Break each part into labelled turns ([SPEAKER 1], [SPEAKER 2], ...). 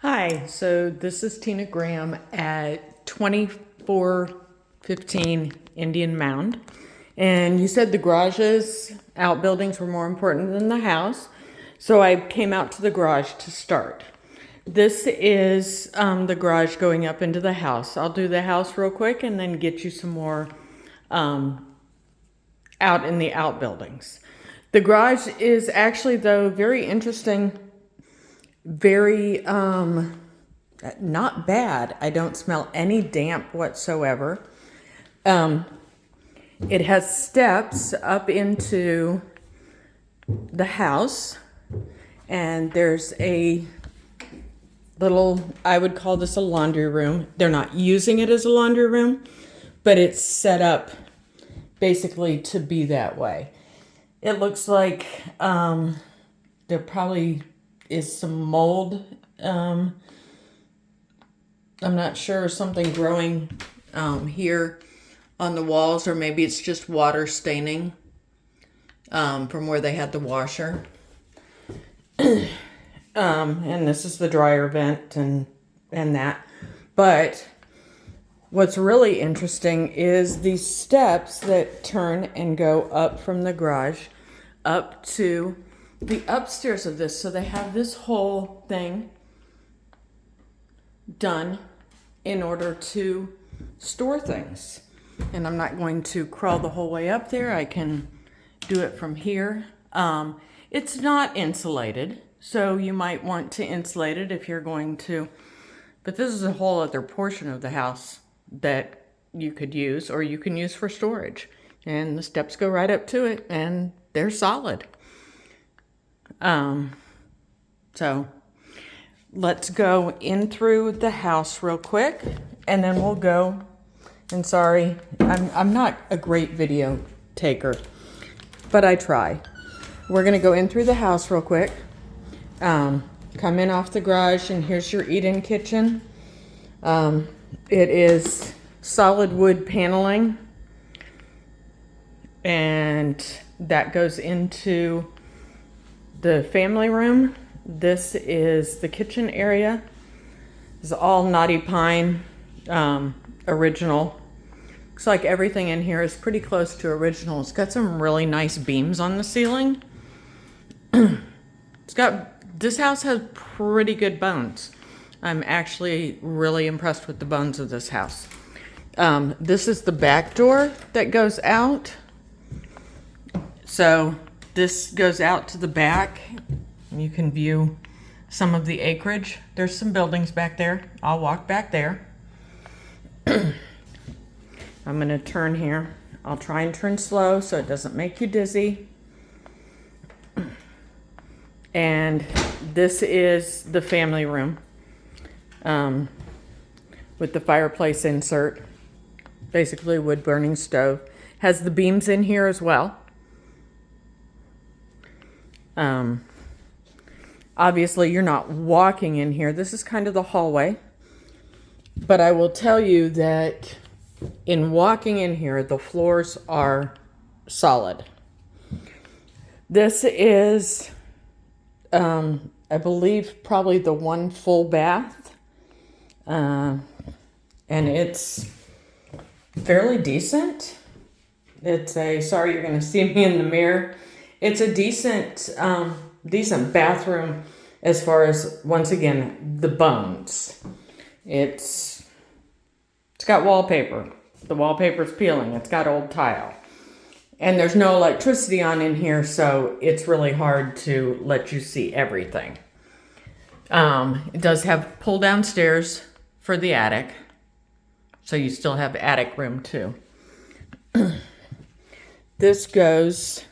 [SPEAKER 1] Hi, so this is Tina Graham at 2415 Indian Mound. And you said the garages, outbuildings were more important than the house. So I came out to the garage to start. This is the garage going up into the house. I'll do the house real quick and then get you some more out in the outbuildings. The garage is actually, though, very interesting, very not bad. I don't smell any damp whatsoever. It has steps up into the house, and there's a little, I would call this a laundry room. They're not using it as a laundry room, but it's set up basically to be that way. It looks like there probably is some mold. I'm not sure, something growing here on the walls, or maybe it's just water staining from where they had the washer. And this is the dryer vent and that. But what's really interesting is these steps that turn and go up from the garage up to the upstairs of this. So they have this whole thing done in order to store things. And I'm not going to crawl the whole way up there. I can do it from here. It's not insulated, so you might want to insulate it if you're going to. But this is a whole other portion of the house that you could use, or you can use for storage. And the steps go right up to it, and they're solid. So let's go in through the house real quick, and then we'll go. And sorry, I'm not a great video taker, but I try. We're gonna go in through the house real quick. Come in off the garage, and here's your eat-in kitchen. It is solid wood paneling, and that goes into the family room. This is the kitchen area. It's all knotty pine, original. Looks like everything in here is pretty close to original. It's got some really nice beams on the ceiling. This house has pretty good bones. I'm actually really impressed with the bones of this house. This is the back door that goes out. So this goes out to the back. You can view some of the acreage. There's some buildings back there. I'll walk back there. I'm gonna turn here. I'll try and turn slow so it doesn't make you dizzy. And this is the family room with the fireplace insert, basically wood burning stove. Has the beams in here as well. Obviously you're not walking in here. This is kind of the hallway. But I will tell you that in walking in here, the floors are solid. This is, I believe, probably the one full bath. And it's fairly decent. It's a, sorry you're going to see me in the mirror. It's a decent bathroom as far as, once again, the bones. It's got wallpaper. The wallpaper's peeling. It's got old tile. And there's no electricity on in here, so it's really hard to let you see everything. It does have pull down stairs for the attic. So you still have attic room too. This goes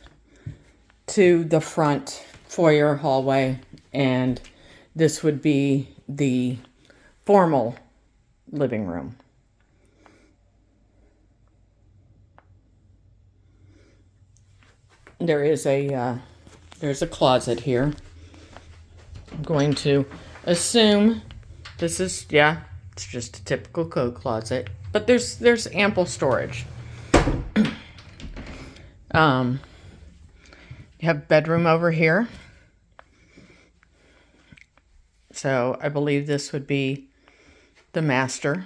[SPEAKER 1] to the front foyer hallway, and this would be the formal living room. There's a closet here. I'm going to assume this is, yeah, it's just a typical coat closet, but there's ample storage. You have bedroom over here. So I believe this would be the master.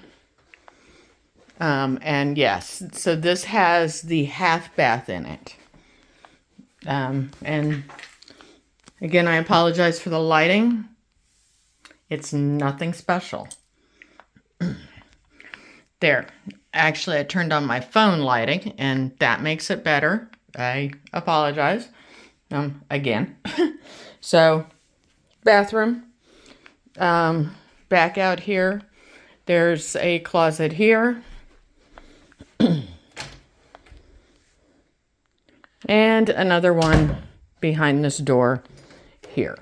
[SPEAKER 1] And yes, so this has the half bath in it. And again, I apologize for the lighting. It's nothing special. There. Actually, I turned on my phone lighting, and that makes it better. I apologize. Again. So, bathroom. Back out here, there's a closet here. And another one behind this door here.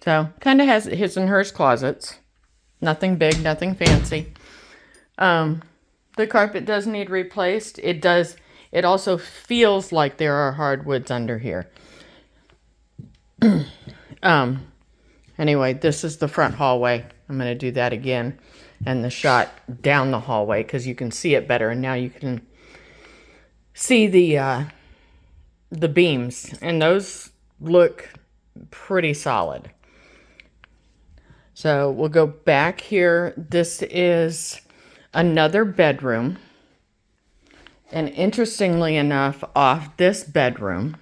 [SPEAKER 1] So, kind of has his and hers closets. Nothing big, nothing fancy. The carpet does need replaced. It does. It also feels like there are hardwoods under here. Anyway, this is the front hallway. I'm going to do that again. And the shot down the hallway because you can see it better. And now you can see the beams. And those look pretty solid. So we'll go back here. This is another bedroom. And interestingly enough, off this bedroom,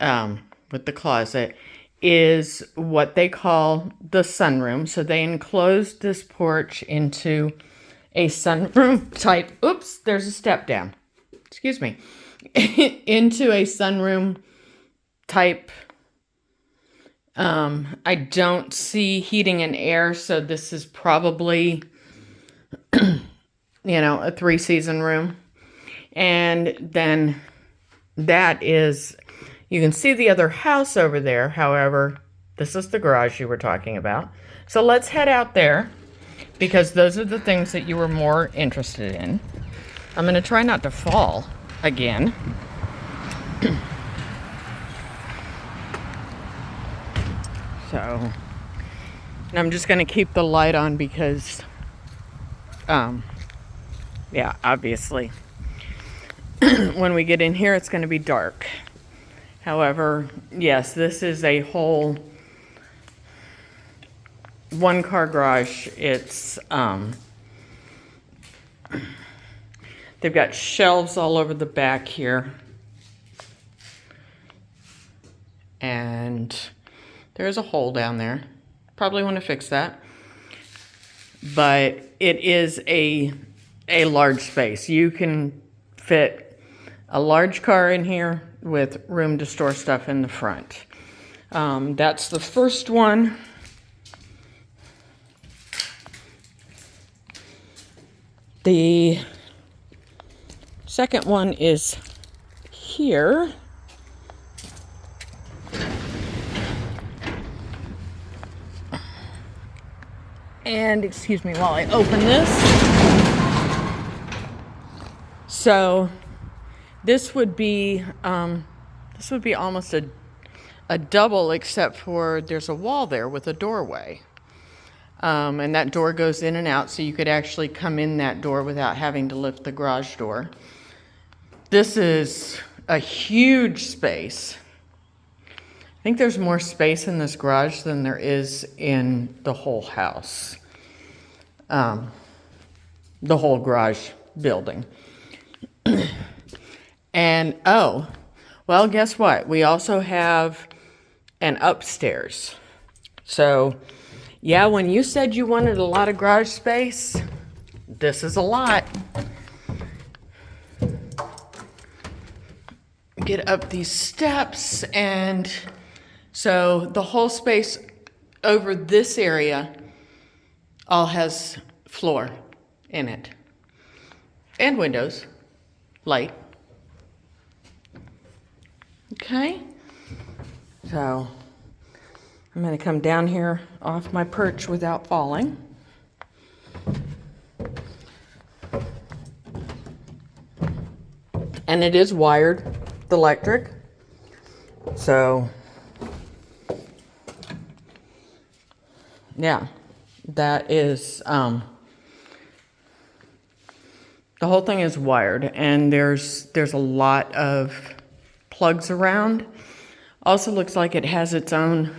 [SPEAKER 1] with the closet, is what they call the sunroom. So they enclosed this porch into a sunroom type, oops, there's a step down, excuse me, into a sunroom type. I don't see heating and air, so this is probably, a 3-season room. And then that is, you can see the other house over there. However, this is the garage you were talking about. So let's head out there because those are the things that you were more interested in. I'm going to try not to fall again. So, and I'm just going to keep the light on because, yeah, obviously, when we get in here, it's going to be dark. However, yes, this is a whole one-car garage. It's, they've got shelves all over the back here. And there's a hole down there. Probably want to fix that. But it is a large space. You can fit a large car in here with room to store stuff in the front. That's the first one. The second one is here. And excuse me while I open this. So this would be almost a double, except for there's a wall there with a doorway. And that door goes in and out, so you could actually come in that door without having to lift the garage door. This is a huge space. I think there's more space in this garage than there is in the whole house. The whole garage building. And, oh, well, guess what? We also have an upstairs. So, yeah, when you said you wanted a lot of garage space, this is a lot. Get up these steps, and so the whole space over this area all has floor in it. And windows, light. Okay, so I'm going to come down here off my perch without falling. And it is wired with electric. So, yeah, that is, the whole thing is wired, and there's a lot of plugs around. Also looks like it has its own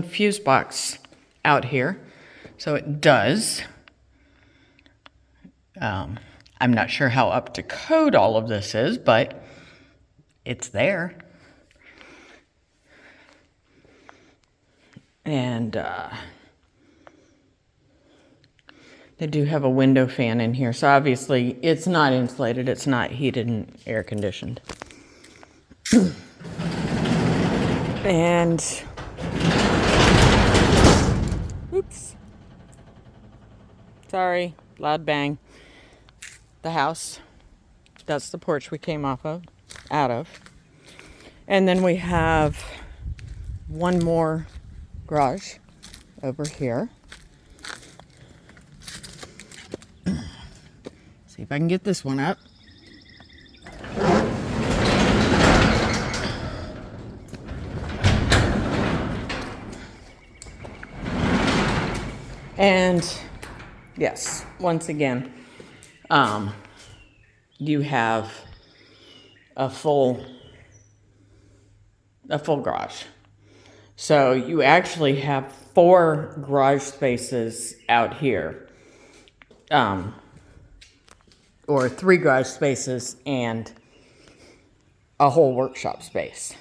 [SPEAKER 1] fuse box out here. So it does. I'm not sure how up to code all of this is, but it's there. And they do have a window fan in here, so obviously it's not insulated, it's not heated and air conditioned. And, oops, sorry, loud bang. The house, that's the porch we came out of. And then we have one more garage over here. See if I can get this one up. And yes, once again, you have a full garage. So you actually have 4 garage spaces out here, or 3 garage spaces and a whole workshop space.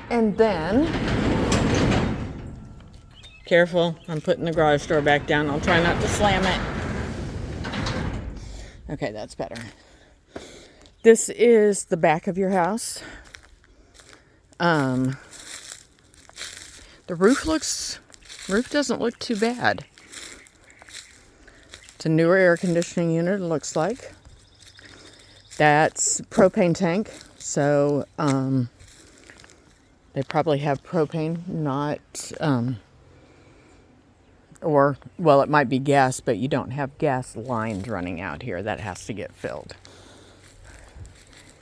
[SPEAKER 1] And then, careful, I'm putting the garage door back down. I'll try not to slam it. Okay, that's better. This is the back of your house. The roof doesn't look too bad. It's a newer air conditioning unit, it looks like. That's propane tank, so they probably have propane, not, or, well, it might be gas, but you don't have gas lines running out here. That has to get filled.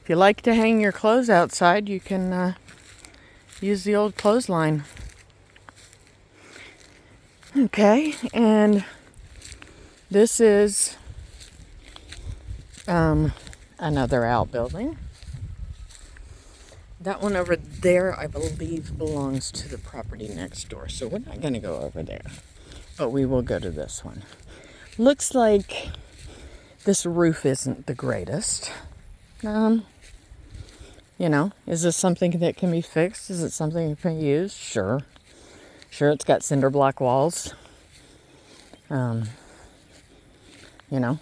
[SPEAKER 1] If you like to hang your clothes outside, you can use the old clothesline. Okay, and this is another outbuilding. That one over there, I believe, belongs to the property next door, so we're not going to go over there, but we will go to this one. Looks like this roof isn't the greatest. You know, is this something that can be fixed? Is it something that can be used? Sure. Sure, it's got cinder block walls. You know.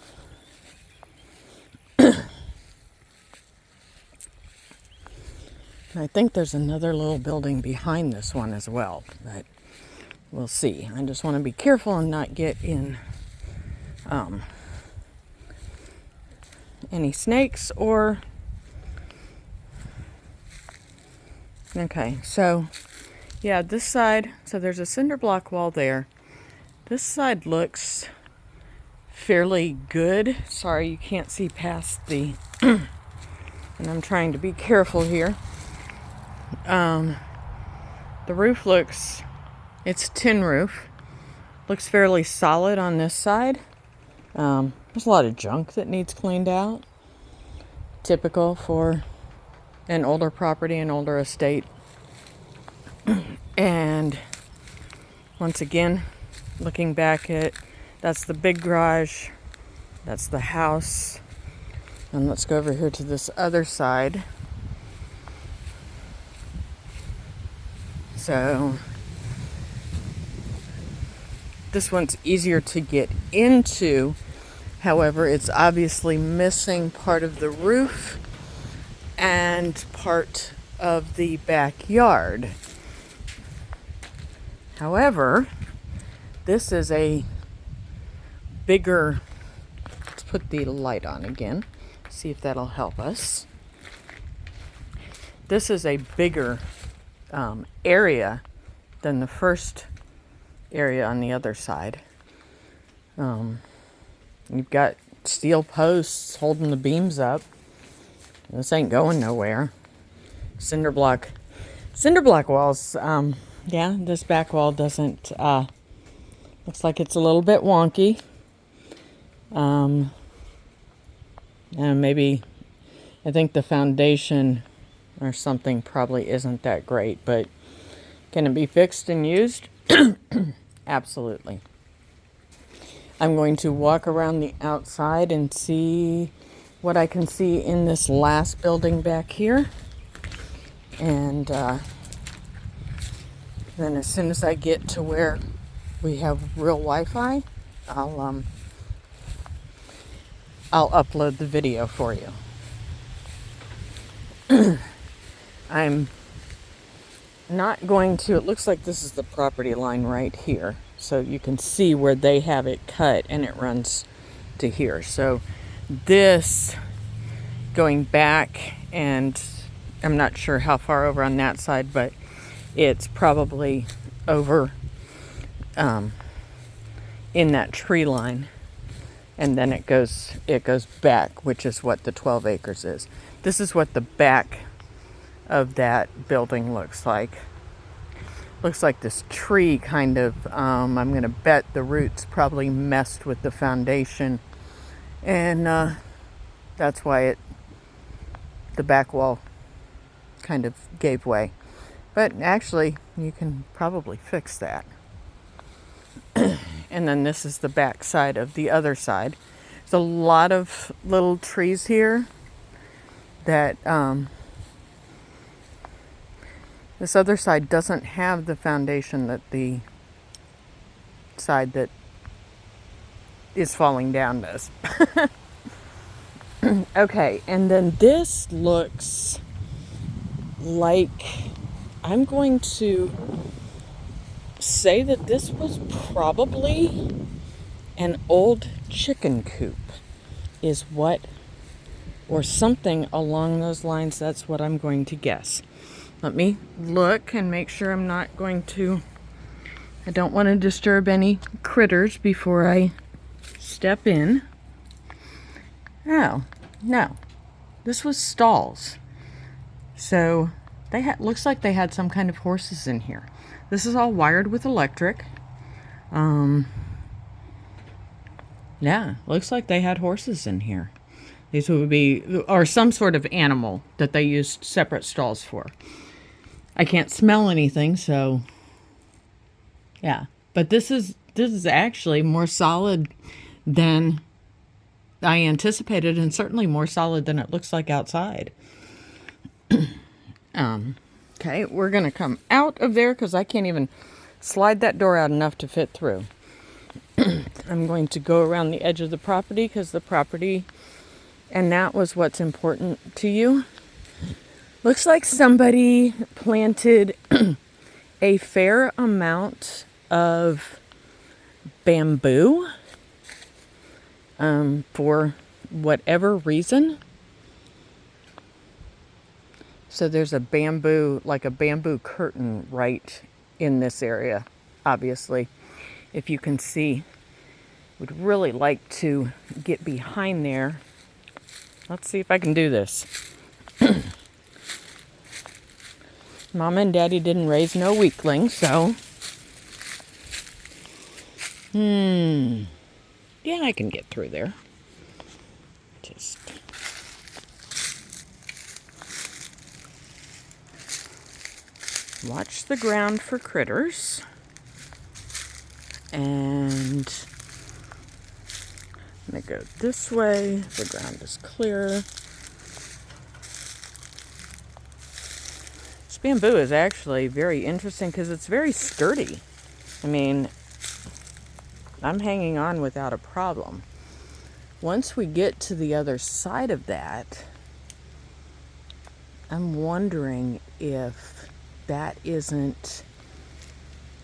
[SPEAKER 1] I think there's another little building behind this one as well, but we'll see. I just want to be careful and not get in any snakes or... Okay, so yeah, this side, so there's a cinder block wall there. This side looks fairly good. Sorry, you can't see past the, and I'm trying to be careful here. The roof looks, it's a tin roof. Looks fairly solid on this side. There's a lot of junk that needs cleaned out. Typical for an older property, an older estate. And once again, looking back at, that's the big garage, that's the house. And let's go over here to this other side. So this one's easier to get into. However, it's obviously missing part of the roof and part of the backyard. However, this is a bigger, let's put the light on again, see if that'll help us. This is a bigger area than the first area on the other side. You've got steel posts holding the beams up. This ain't going nowhere. Cinder block walls. Yeah, this back wall doesn't, looks like it's a little bit wonky. And maybe I think the foundation or something probably isn't that great, but can it be fixed and used? Absolutely. I'm going to walk around the outside and see what I can see in this last building back here. And then as soon as I get to where we have real Wi-Fi, I'll upload the video for you. I'm not going to, it looks like this is the property line right here. So you can see where they have it cut and it runs to here. So this going back, and I'm not sure how far over on that side, but it's probably over in that tree line. And then it goes back, which is what the 12 acres is. This is what the back of that building looks like. Looks like this tree kind of, I'm going to bet the roots probably messed with the foundation. And that's why the back wall kind of gave way. But actually, you can probably fix that. And then this is the back side of the other side. There's a lot of little trees here that this other side doesn't have the foundation that the side that is falling down does. Okay, and then this looks like, I'm going to say that this was probably an old chicken coop, is what, or something along those lines. That's what I'm going to guess. Let me look and make sure I'm not going to, I don't want to disturb any critters before I step in. Oh, no. This was stalls. So they had, looks like they had some kind of horses in here. This is all wired with electric. Yeah, looks like they had horses in here. These would be, or some sort of animal that they used separate stalls for. I can't smell anything, so yeah. But this is actually more solid than I anticipated, and certainly more solid than it looks like outside. Okay, we're gonna come out of there because I can't even slide that door out enough to fit through. I'm going to go around the edge of the property because the property, and that was what's important to you. Looks like somebody planted a fair amount of bamboo for whatever reason. So there's a bamboo, like a bamboo curtain right in this area, obviously. If you can see, would really like to get behind there. Let's see if I can do this. Mama and Daddy didn't raise no weaklings, so. Yeah, I can get through there. Just. Watch the ground for critters. And I'm going to go this way. The ground is clear. This bamboo is actually very interesting because it's very sturdy. I mean, I'm hanging on without a problem. Once we get to the other side of that, I'm wondering if that isn't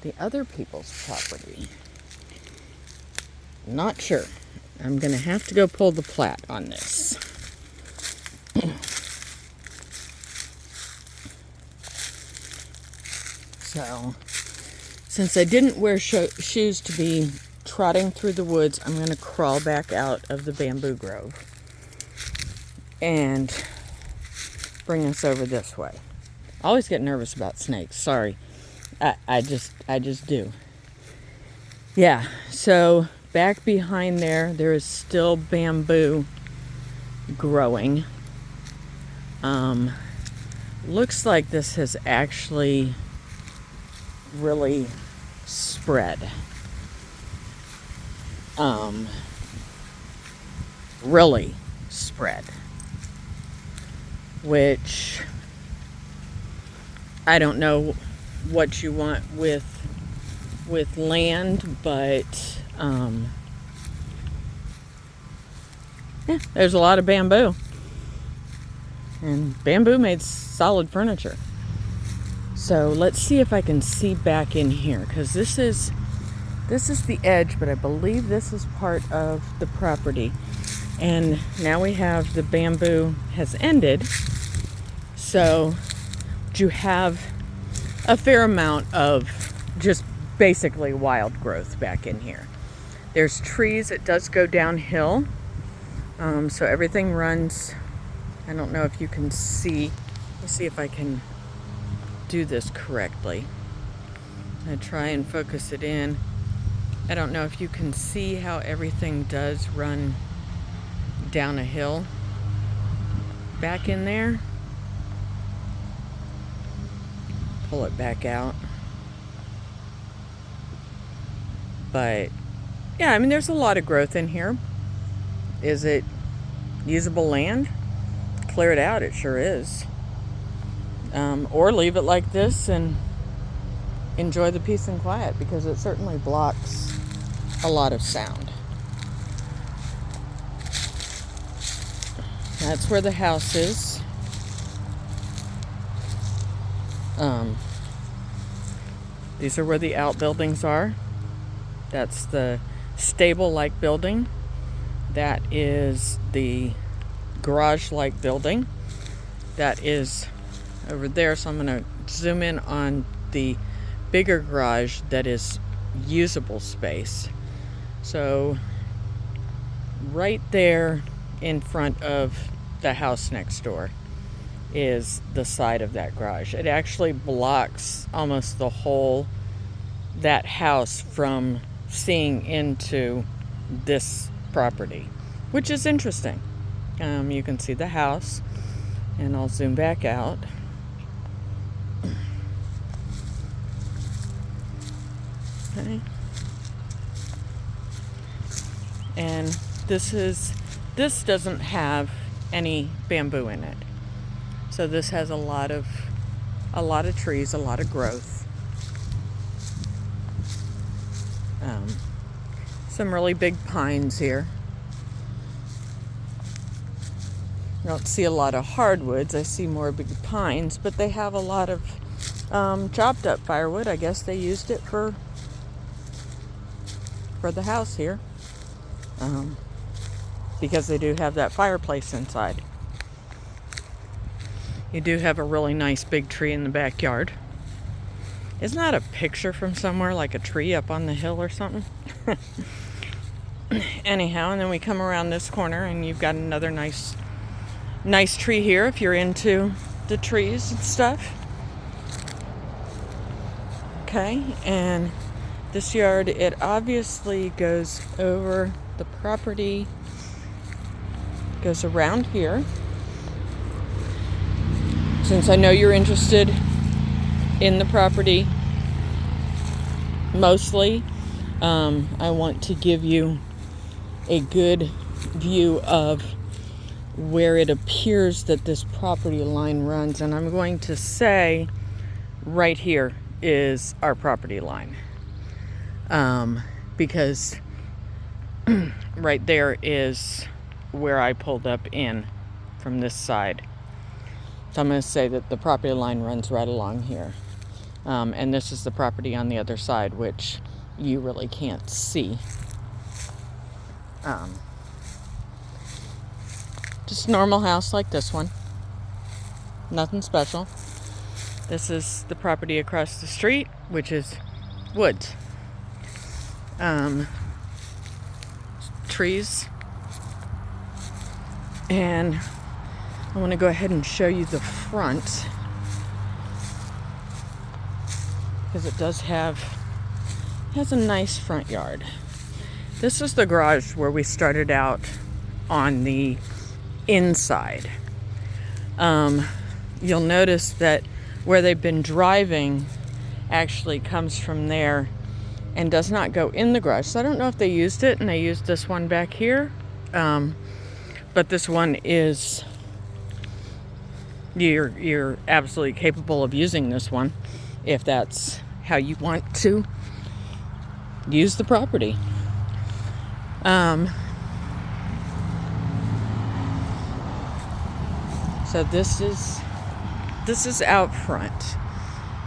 [SPEAKER 1] the other people's property. Not sure. I'm going to have to go pull the plat on this. So, since I didn't wear shoes to be trotting through the woods, I'm going to crawl back out of the bamboo grove and bring us over this way. I always get nervous about snakes. Sorry. I just do. Yeah, so back behind there is still bamboo growing. Looks like this has actually really spread. Really spread. Which I don't know what you want with land, but yeah, there's a lot of bamboo. And bamboo made solid furniture. So let's see if I can see back in here, because this is the edge, but I believe this is part of the property. And now we have the bamboo has ended, so you have a fair amount of just basically wild growth back in here. There's trees. It does go downhill, so everything runs. I don't know if you can see. Let's see if I can do this correctly. I try and focus it in. I don't know if you can see how everything does run down a hill back in there. Pull it back out. But yeah, I mean, there's a lot of growth in here. Is it usable land? Clear it out, it sure is. Or leave it like this and enjoy the peace and quiet, because it certainly blocks a lot of sound. That's where the house is. These are where the outbuildings are. That's the stable-like building. That is the garage-like building. That is over there, so I'm going to zoom in on the bigger garage that is usable space. So right there in front of the house next door is the side of that garage. It actually blocks almost the whole that house from seeing into this property, which is interesting. You can see the house, and I'll zoom back out. Okay. And this doesn't have any bamboo in it. So this has a lot of trees, a lot of growth. Some really big pines here. I don't see a lot of hardwoods. I see more big pines, but they have a lot of chopped up firewood. I guess they used it for the house here, because they do have that fireplace inside. You do have a really nice big tree in the backyard. Isn't that a picture from somewhere, like a tree up on the hill or something? Anyhow, and then we come around this corner and you've got another nice tree here if you're into the trees and stuff. Okay, and this yard, it obviously goes over the property, goes around here. Since I know you're interested in the property mostly, I want to give you a good view of where it appears that this property line runs, and I'm going to say right here is our property line, because right there is where I pulled up in from this side. So I'm going to say that the property line runs right along here, and this is the property on the other side, which you really can't see. Just a normal house like this one. Nothing special. This is the property across the street, which is woods. Trees. And I want to go ahead and show you the front, because it has a nice front yard. This is the garage where we started out on the inside. You'll notice that where they've been driving actually comes from there and does not go in the garage. So I don't know if they used it and they used this one back here. But this one is, you're absolutely capable of using this one if that's how you want to use the property. So this is out front.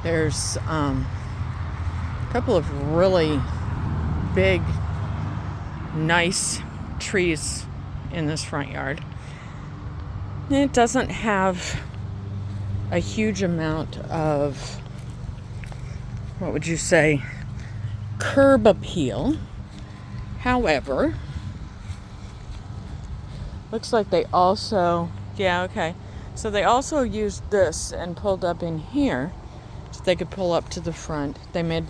[SPEAKER 1] There's a couple of really big, nice trees in this front yard. It doesn't have a huge amount of, what would you say, curb appeal. However, looks like they also, yeah, okay. So they also used this and pulled up in here so they could pull up to the front. They made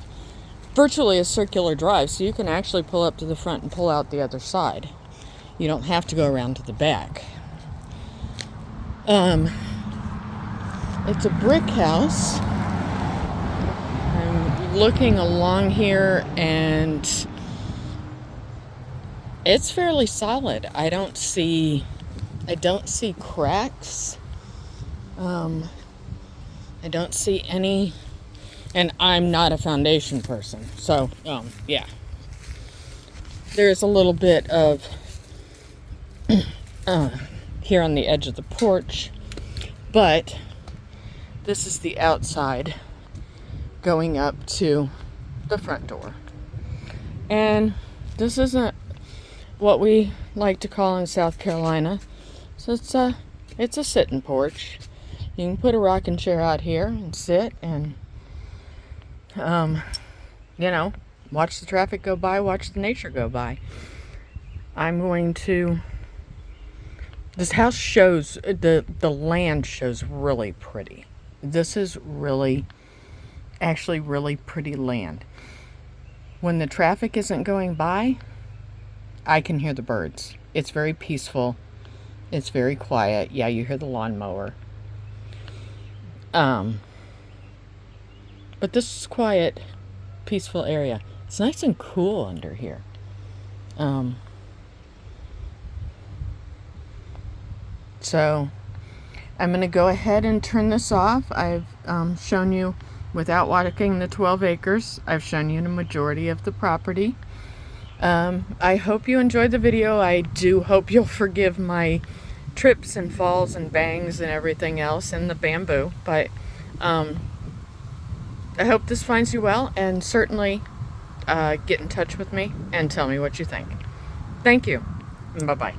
[SPEAKER 1] virtually a circular drive, so you can actually pull up to the front and pull out the other side. You don't have to go around to the back. It's a brick house. I'm looking along here and it's fairly solid. I don't see cracks. I don't see any, and I'm not a foundation person, so yeah. There's a little bit of here on the edge of the porch, but this is the outside going up to the front door. And this isn't what we like to call in South Carolina. So it's a sitting porch. You can put a rocking chair out here and sit and watch the traffic go by, watch the nature go by. This house shows, the land shows really pretty. This is actually really pretty land. When the traffic isn't going by, I can hear the birds. It's very peaceful. It's very quiet. Yeah, you hear the lawnmower. But this is quiet, peaceful area. It's nice and cool under here. So I'm going to go ahead and turn this off. I've shown you, without walking the 12 acres, I've shown you the majority of the property. I hope you enjoyed the video. I do hope you'll forgive my trips and falls and bangs and everything else and the bamboo. But I hope this finds you well, and certainly get in touch with me and tell me what you think. Thank you. Bye-bye.